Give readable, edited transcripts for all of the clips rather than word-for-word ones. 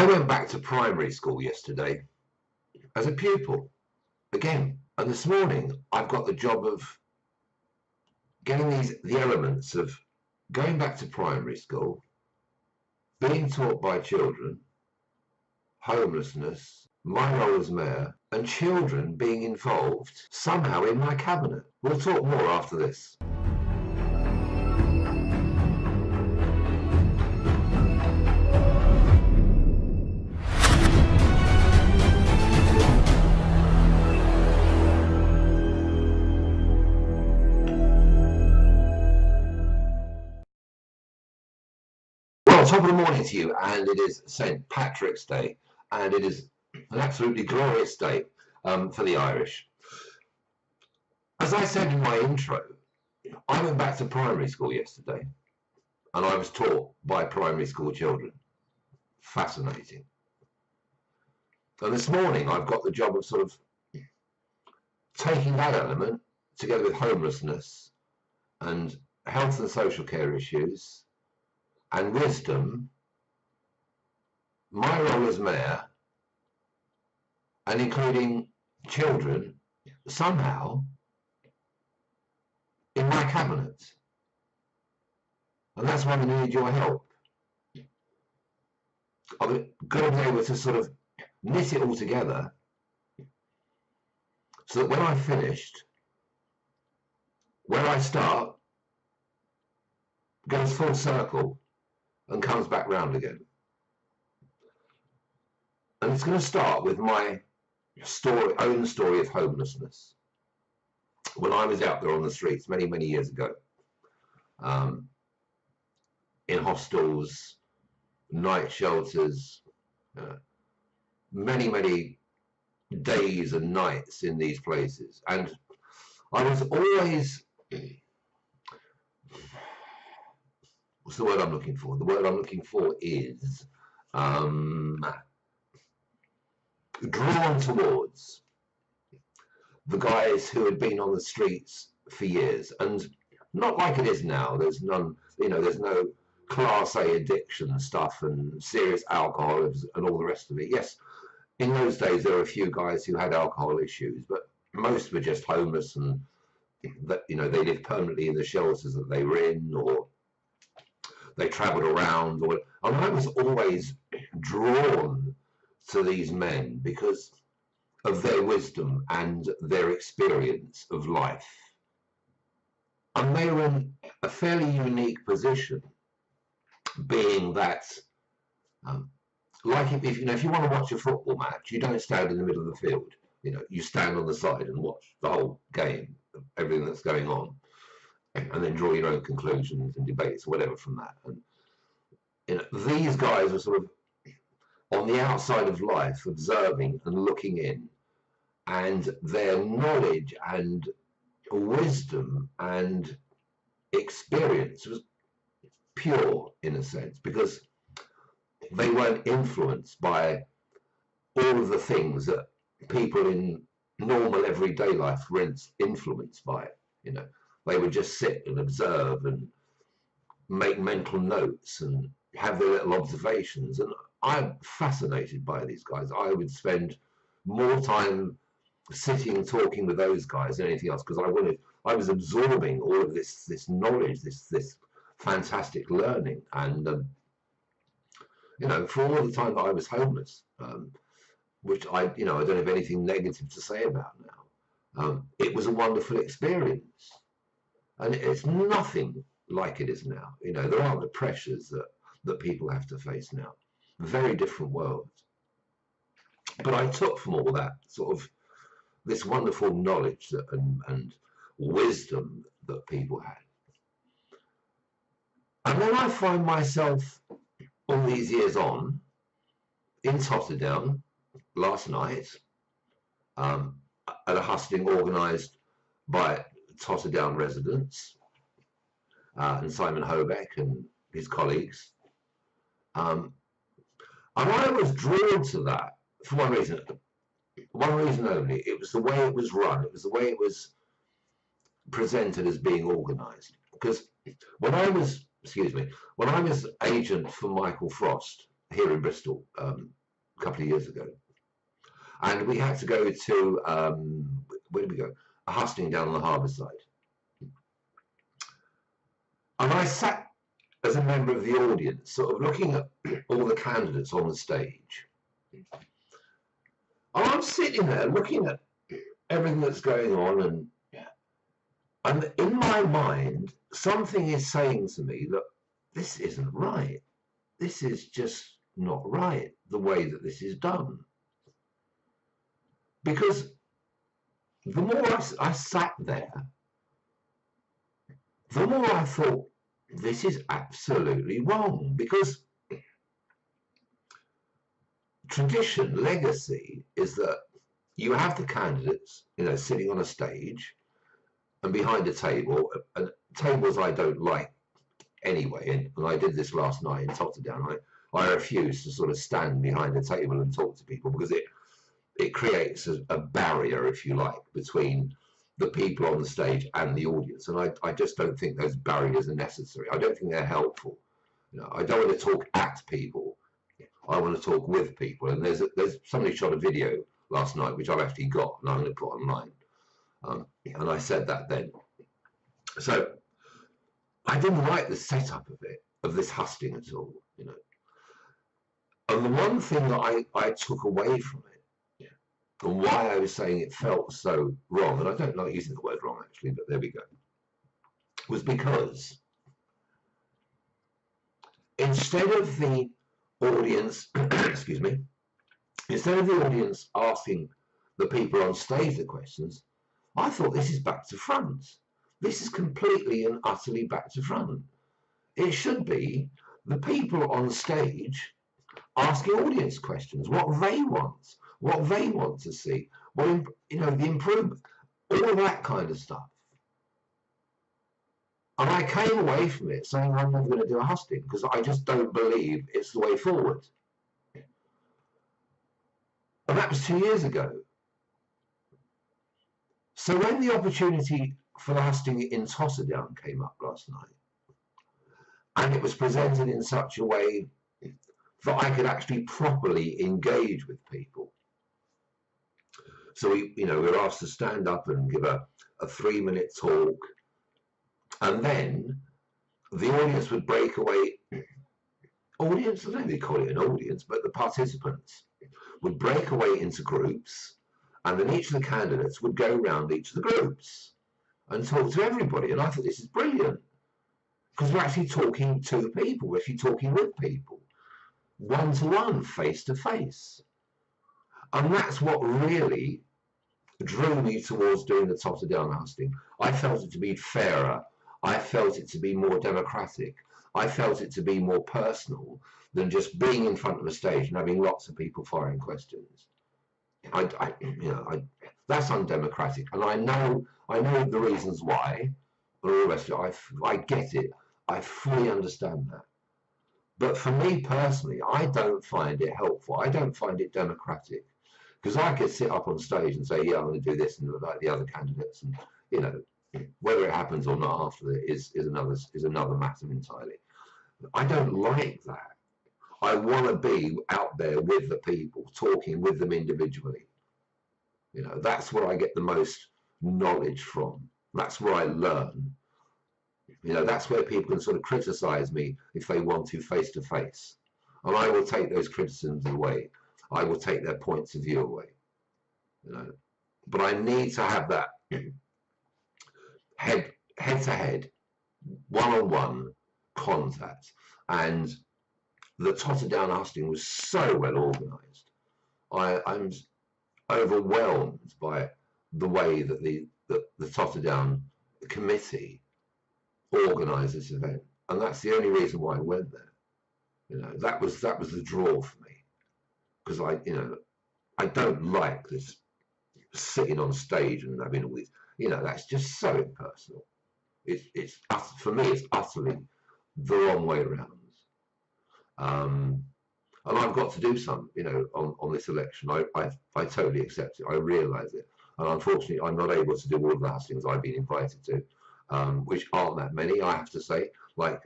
I went back to primary school yesterday as a pupil again, and this morning I've got the job of getting the elements of going back to primary school, being taught by children, homelessness, my role as mayor, and children being involved somehow in my cabinet. We'll talk more after this. Top of the morning to you, and it is St. Patrick's Day, and it is an absolutely glorious day for the Irish. As I said in my intro, I went back to primary school yesterday, and I was taught by primary school children. Fascinating. And this morning I've got the job of sort of taking that element together with homelessness and health and social care issues and wisdom, my role as mayor, and including children somehow in my cabinet. And that's why I need your help. I'm going to be able to sort of knit it all together so that when I'm finished, where I start goes full circle and comes back round again. And it's going to start with my own story of homelessness. When I was out there on the streets many, many years ago, in hostels, night shelters, many, many days and nights in these places. And I was always... What's the word I'm looking for? The word I'm looking for is drawn towards the guys who had been on the streets for years, and not like it is now. There's none, there's no class A addiction stuff and serious alcohol and all the rest of it. Yes, in those days there were a few guys who had alcohol issues, but most were just homeless, and that they lived permanently in the shelters that they were in, or they travelled around, and I was always drawn to these men because of their wisdom and their experience of life. And they were in a fairly unique position, being that, like if you want to watch a football match, you don't stand in the middle of the field. You stand on the side and watch the whole game, everything that's going on, and then draw your own conclusions and debates or whatever from that. And these guys were sort of on the outside of life, observing and looking in, and their knowledge and wisdom and experience was pure in a sense, because they weren't influenced by all of the things that people in normal everyday life were influenced by. They would just sit and observe and make mental notes and have their little observations. And I'm fascinated by these guys. I would spend more time sitting talking with those guys than anything else, because I was absorbing all of this knowledge, this fantastic learning. And for all the time that I was homeless, which I don't have anything negative to say about now, it was a wonderful experience. And it's nothing like it is now. There aren't the pressures that people have to face now. Very different world. But I took from all that sort of this wonderful knowledge and wisdom that people had. And then I find myself, all these years on, in Totterdown last night, at a husting organised by Totterdown residents and Simon Hobeck and his colleagues, and I was drawn to that for one reason only. It was the way it was run. It was the way it was presented as being organised. Because when I was agent for Michael Frost, here in Bristol a couple of years ago, and we had to go to where did we go? A husting down on the harbour side, and I sat as a member of the audience, sort of looking at all the candidates on the stage. And I'm sitting there looking at everything that's going on, and in my mind, something is saying to me, look, this isn't right. This is just not right, the way that this is done. Because the more I sat there, the more I thought, this is absolutely wrong. Because tradition, legacy, is that you have the candidates, sitting on a stage and behind a table, and tables I don't like anyway, and I did this last night in Totterdown. I refuse to sort of stand behind a table and talk to people, because it creates a barrier, if you like, between the people on the stage and the audience, and I just don't think those barriers are necessary. I don't think they're helpful. I don't want to talk at people. I want to talk with people. And there's somebody shot a video last night, which I've actually got, and I'm going to put online. And I said that then. So I didn't like the setup of it, of this husting at all, And the one thing that I took away from it, and why I was saying it felt so wrong, and I don't like using the word wrong actually, but there we go, was because instead of the audience, excuse me, instead of the audience asking the people on stage the questions, I thought, this is back to front. This is completely and utterly back to front. It should be the people on stage asking audience questions, what they want to see, the improvement, all that kind of stuff. And I came away from it saying, I'm never going to do a husting, because I just don't believe it's the way forward. And that was 2 years ago. So when the opportunity for the husting in Totterdown came up last night, and it was presented in such a way that I could actually properly engage with people. So we were asked to stand up and give a 3-minute talk, and then the audience would break away. Audience, I don't really call it an audience, but the participants would break away into groups, and then each of the candidates would go around each of the groups and talk to everybody. And I thought, this is brilliant, because we're actually talking to people, we're actually talking with people, one-to-one, face-to-face. And that's what really drew me towards doing the Totterdown husting. I felt it to be fairer. I felt it to be more democratic. I felt it to be more personal than just being in front of a stage and having lots of people firing questions. That's undemocratic, and I know the reasons why, and all the rest of it. I get it. I fully understand that. But for me personally, I don't find it helpful. I don't find it democratic, because I could sit up on stage and say, yeah, I'm going to do this and like the other candidates, and whether it happens or not after it is another matter entirely. I don't like that. I want to be out there with the people, talking with them individually. That's where I get the most knowledge from. That's where I learn. That's where people can sort of criticize me if they want to face, and I will take those criticisms away. I will take their points of view away. But I need to have that head to head, one-on-one contact. And the Totterdown husting was so well organised. I'm overwhelmed by the way that the Totterdown committee organised this event, and that's the only reason why I went there. That was the draw for me, because I don't like this sitting on stage and having all these, that's just so impersonal. It's for me, it's utterly the wrong way around. And I've got to do some, on this election. I totally accept it. I realise it, and unfortunately, I'm not able to do all of the hustings I've been invited to. Which aren't that many, I have to say. Like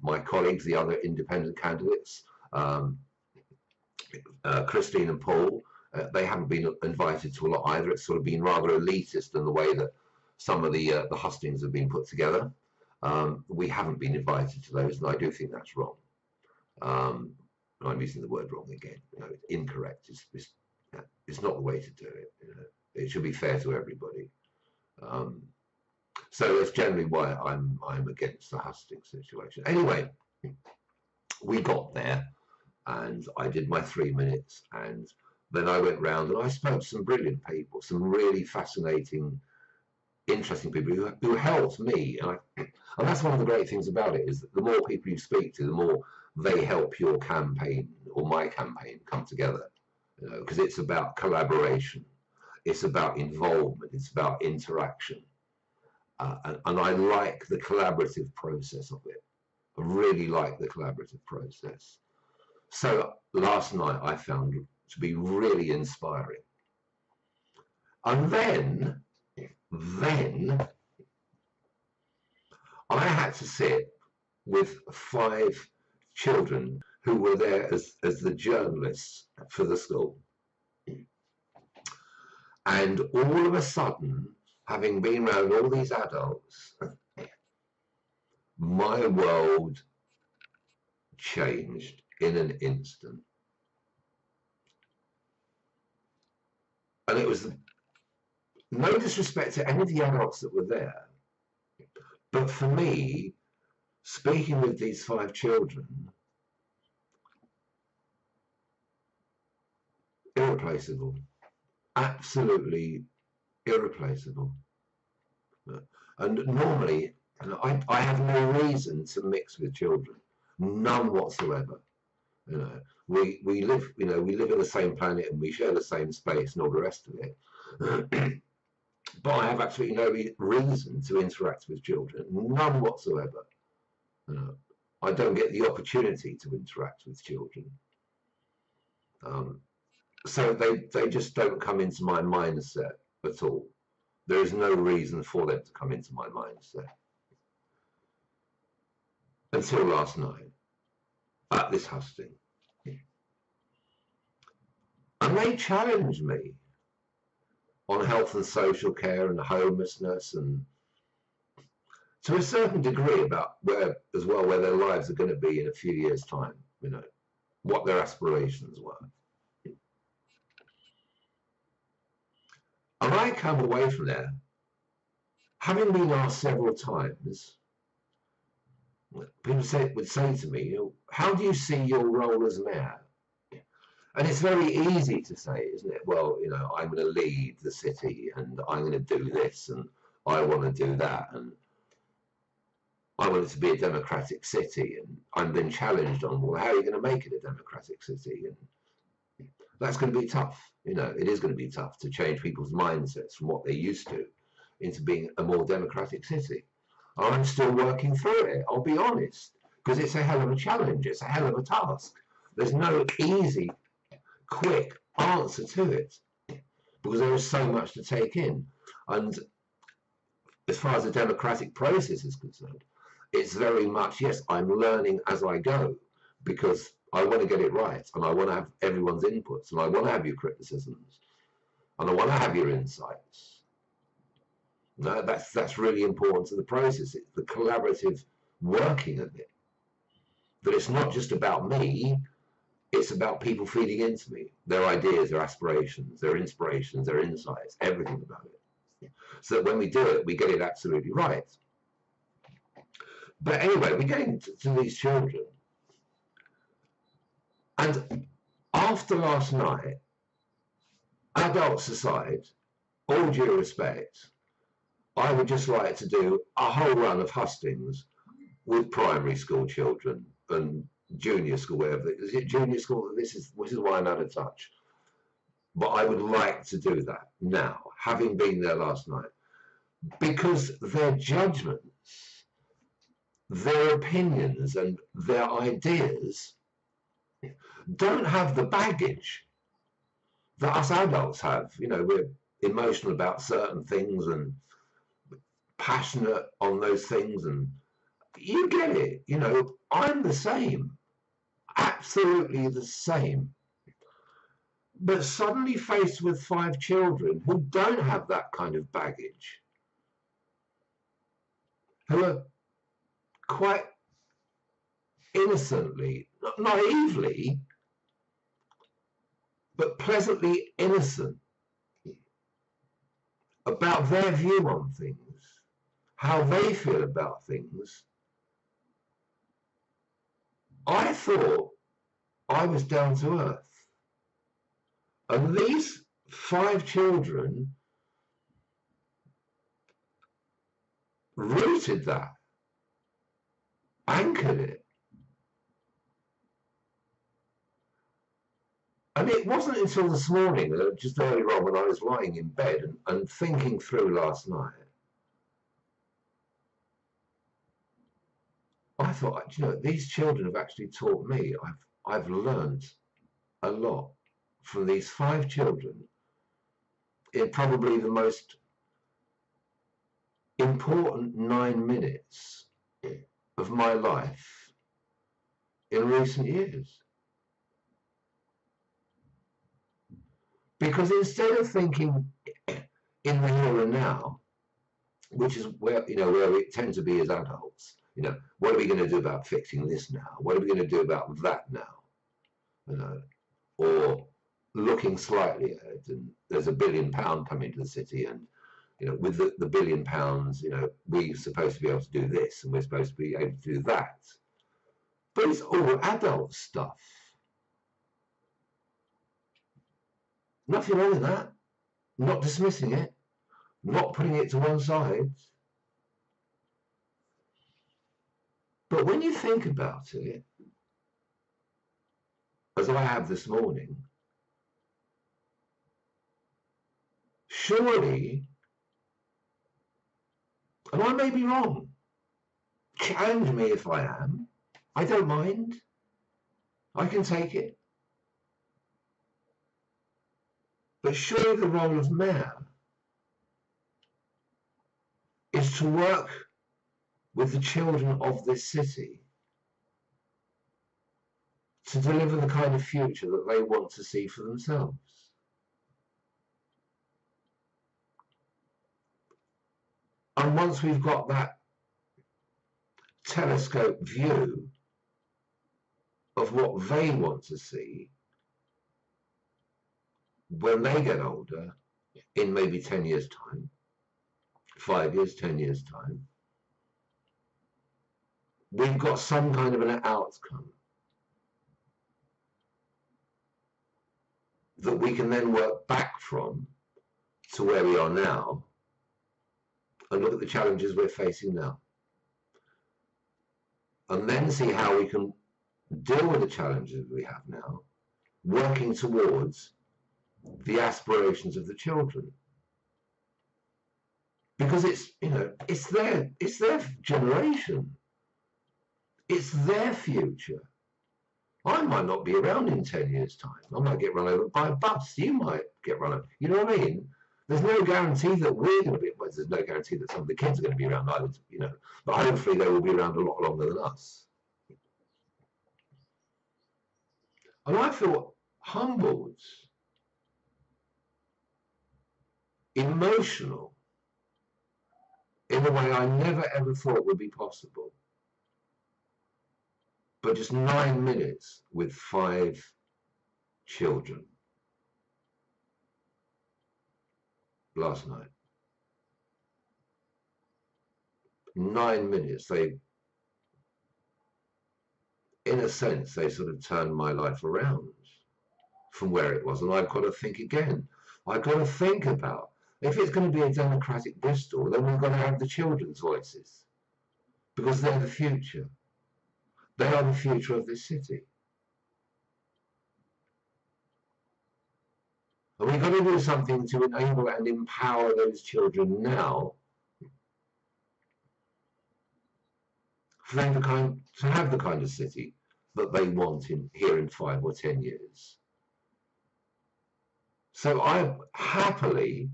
my colleagues, the other independent candidates, Christine and Paul, they haven't been invited to a lot either. It's sort of been rather elitist in the way that some of the hustings have been put together. We haven't been invited to those, and I do think that's wrong. I'm using the word wrong again. It's incorrect. It's not the way to do it. It should be fair to everybody. So that's generally why I'm against the husting situation. Anyway, we got there, and I did my 3 minutes, and then I went round and I spoke to some brilliant people, some really fascinating, interesting people who helped me, and that's one of the great things about it, is that the more people you speak to, the more they help your campaign or my campaign come together. Because it's about collaboration, it's about involvement, it's about interaction, and I like the collaborative process of it. I really like the collaborative process. So last night I found it to be really inspiring, and then I had to sit with 5 children who were there as the journalists for the school. And all of a sudden, having been around all these adults, my world changed in an instant. And it was no disrespect to any of the adults that were there, but for me, speaking with these 5 children, irreplaceable, absolutely irreplaceable. And normally, I have no reason to mix with children, none whatsoever. We live in the same planet and we share the same space and all the rest of it. But I have absolutely no reason to interact with children, none whatsoever. I don't get the opportunity to interact with children. So they just don't come into my mindset at all. There is no reason for them to come into my mindset. Until last night, at this husting. And they challenged me on health and social care and homelessness, and to a certain degree about where their lives are going to be in a few years' time, what their aspirations were. And I come away from there, having been asked several times, people would say to me, how do you see your role as mayor? And it's very easy to say, isn't it? Well, I'm going to lead the city and I'm going to do this and I want to do that and I want it to be a democratic city, and I'm then challenged on, well, how are you going to make it a democratic city? And that's going to be tough. It is going to be tough to change people's mindsets from what they're used to into being a more democratic city. I'm still working through it, I'll be honest, because it's a hell of a challenge. It's a hell of a task. There's no easy, quick answer to it because there is so much to take in. And as far as the democratic process is concerned, it's very much, yes, I'm learning as I go because I want to get it right and I want to have everyone's inputs and I want to have your criticisms and I want to have your insights. No, that's really important to the process. It's the collaborative working of it. That it's not just about me, it's about people feeding into me, their ideas, their aspirations, their inspirations, their insights, everything about it. So that when we do it, we get it absolutely right. But anyway, we're getting to these children. And after last night, adults aside, all due respect, I would just like to do a whole run of hustings with primary school children and junior school, wherever. Is it junior school? This is why I'm out of touch. But I would like to do that now, having been there last night, because their judgments, their opinions and their ideas don't have the baggage that us adults have. We're emotional about certain things and passionate on those things, and you get it. I'm the same, absolutely the same. But suddenly faced with 5 children who don't have that kind of baggage, who are quite innocently, not naively, but pleasantly innocent about their view on things, how they feel about things, I thought I was down to earth. And these 5 children rooted that, anchored it. And it wasn't until this morning, just earlier on when I was lying in bed and thinking through last night, I thought, you know, these children have actually taught me. I've learned a lot from these 5 children in probably the most important 9 minutes of my life in recent years. Because instead of thinking in the here and now, which is where, you know, where we tend to be as adults, you know, what are we going to do about fixing this now? What are we going to do about that now? You know, or looking slightly ahead, and there's £1 billion coming to the city, and you know, with the £1 billion, you know, we're supposed to be able to do this, and we're supposed to be able to do that. But it's all adult stuff. Nothing wrong with that. Not dismissing it, not putting it to one side. But when you think about it, as I have this morning, surely, and I may be wrong, challenge me if I am, I don't mind, I can take it. But surely the role of mayor is to work with the children of this city to deliver the kind of future that they want to see for themselves. And once we've got that telescope view of what they want to see when they get older, in maybe 10 years' time, 5 years, 10 years' time, we've got some kind of an outcome that we can then work back from to where we are now and look at the challenges we're facing now. And then see how we can deal with the challenges we have now, working towards the aspirations of the children. Because it's, you know, it's their generation. It's their future. I might not be around in 10 years' time. I might get run over by a bus. You might get run over. You know what I mean? There's no guarantee that we're going to be, well, there's no guarantee that some of the kids are going to be around either, you know, but hopefully they will be around a lot longer than us. And I feel humbled, emotional, in a way I never ever thought would be possible. But just 9 minutes with 5 children last night. 9 minutes, they, in a sense, they sort of turned my life around from where it was. And I've got to think again. I've got to think about, if it's going to be a democratic Bristol, then we've got to have the children's voices, because they're the future. They are the future of this city. And we've got to do something to enable and empower those children now for them to have the kind of city that they want here in 5 or 10 years. So I happily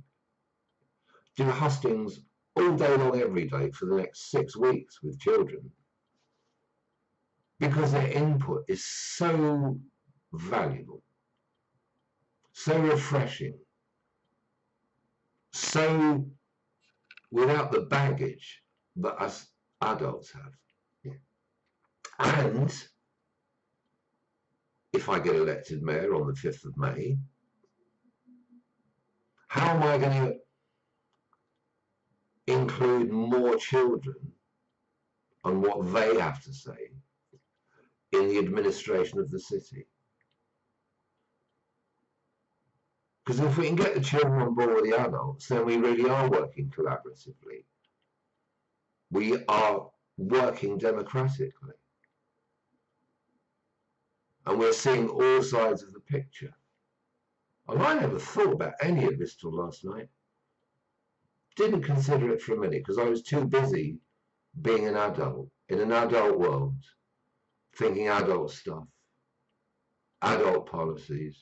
do hustings all day long, every day for the next 6 weeks with children, because their input is so valuable. so refreshing, so without the baggage that us adults have. And if I get elected mayor on the 5th of May, how am I going to include more children on what they have to say in the administration of the city? Because if we can get the children on board with the adults, then we really are working collaboratively. We are working democratically. And we're seeing all sides of the picture. And I never thought about any of this till last night. Didn't consider it for a minute because I was too busy being an adult in an adult world, thinking adult stuff, adult policies.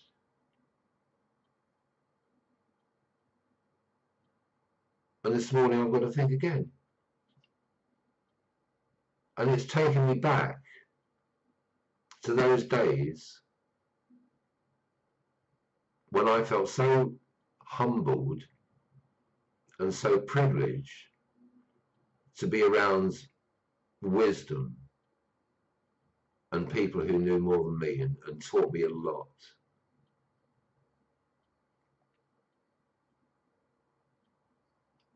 And this morning I've got to think again. And it's taken me back to those days when I felt so humbled and so privileged to be around wisdom and people who knew more than me and taught me a lot.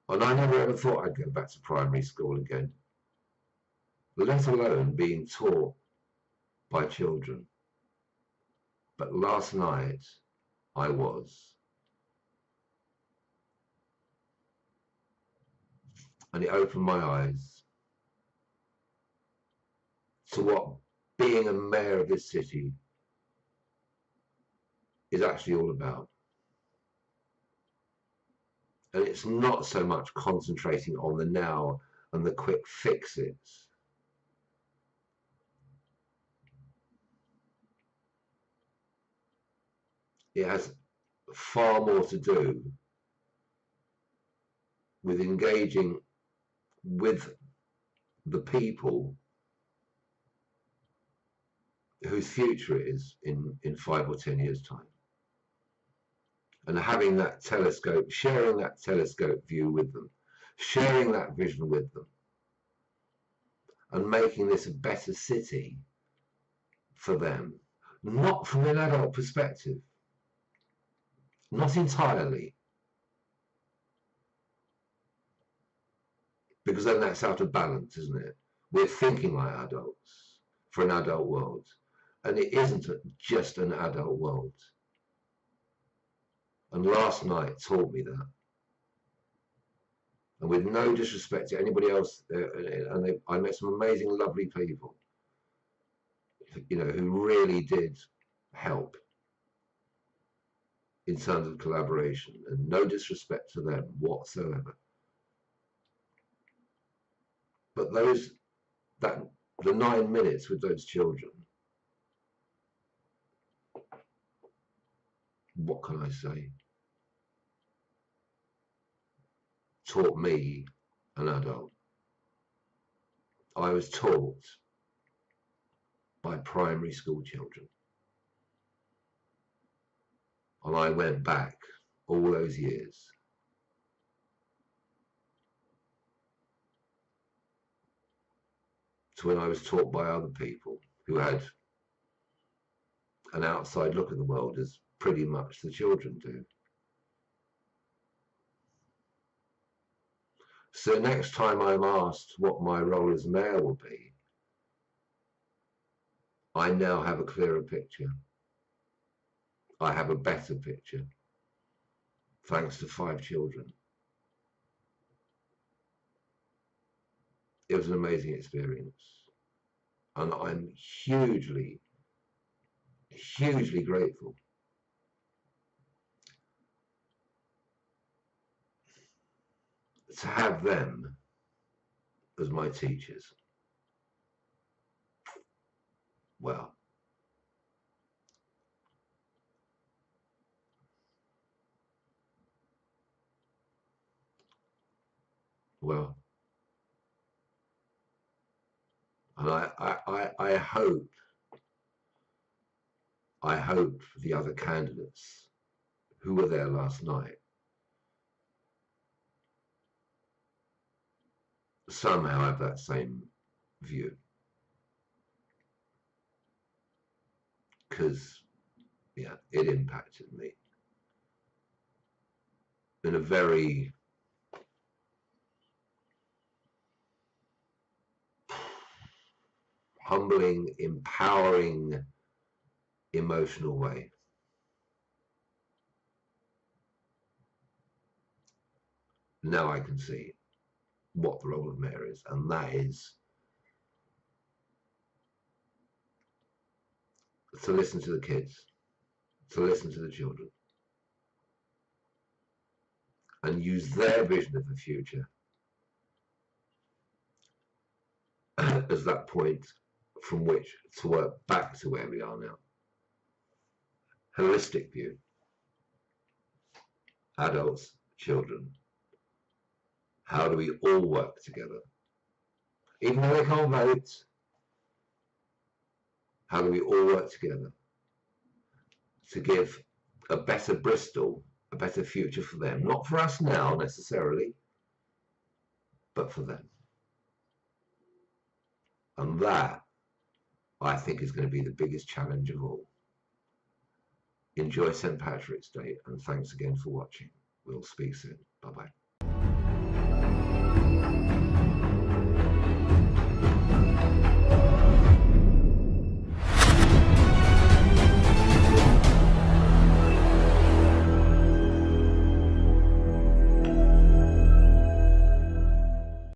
And I never ever thought I'd go back to primary school again, let alone being taught by children. But last night I was. And it opened my eyes to what being a mayor of this city is actually all about. And it's not so much concentrating on the now and the quick fixes. It has far more to do with engaging with the people whose future it is in 5 or 10 years' time. And having that telescope, sharing that telescope view with them, sharing that vision with them, and making this a better city for them, not from an adult perspective, not entirely, because then that's out of balance, isn't it? We're thinking like adults for an adult world, and it isn't just an adult world. And last night taught me that. And with no disrespect to anybody else, I met some amazing, lovely people, you know, who really did help in terms of collaboration, and no disrespect to them whatsoever. But the 9 minutes with those children, what can I say? Taught me an adult. I was taught by primary school children. And I went back all those years. To when I was taught by other people who had an outside look at the world, as pretty much the children do. So next time I'm asked what my role as mayor will be, I now have a clearer picture. I have a better picture, thanks to 5 children. It was an amazing experience. And I'm hugely, hugely grateful. To have them as my teachers. Well, and I hope the other candidates who were there last night somehow have that same view. Because, yeah, it impacted me in a very humbling, empowering, emotional way. Now I can see what the role of mayor is, and that is to listen to the kids, to listen to the children, and use their vision of the future as that point from which to work back to where we are now. Holistic view. Adults, children. How do we all work together? Even though they can't vote, how do we all work together to give a better Bristol, a better future for them? Not for us now necessarily, but for them. And that, I think, is going to be the biggest challenge of all. Enjoy St. Patrick's Day, and thanks again for watching. We'll speak soon. Bye-bye.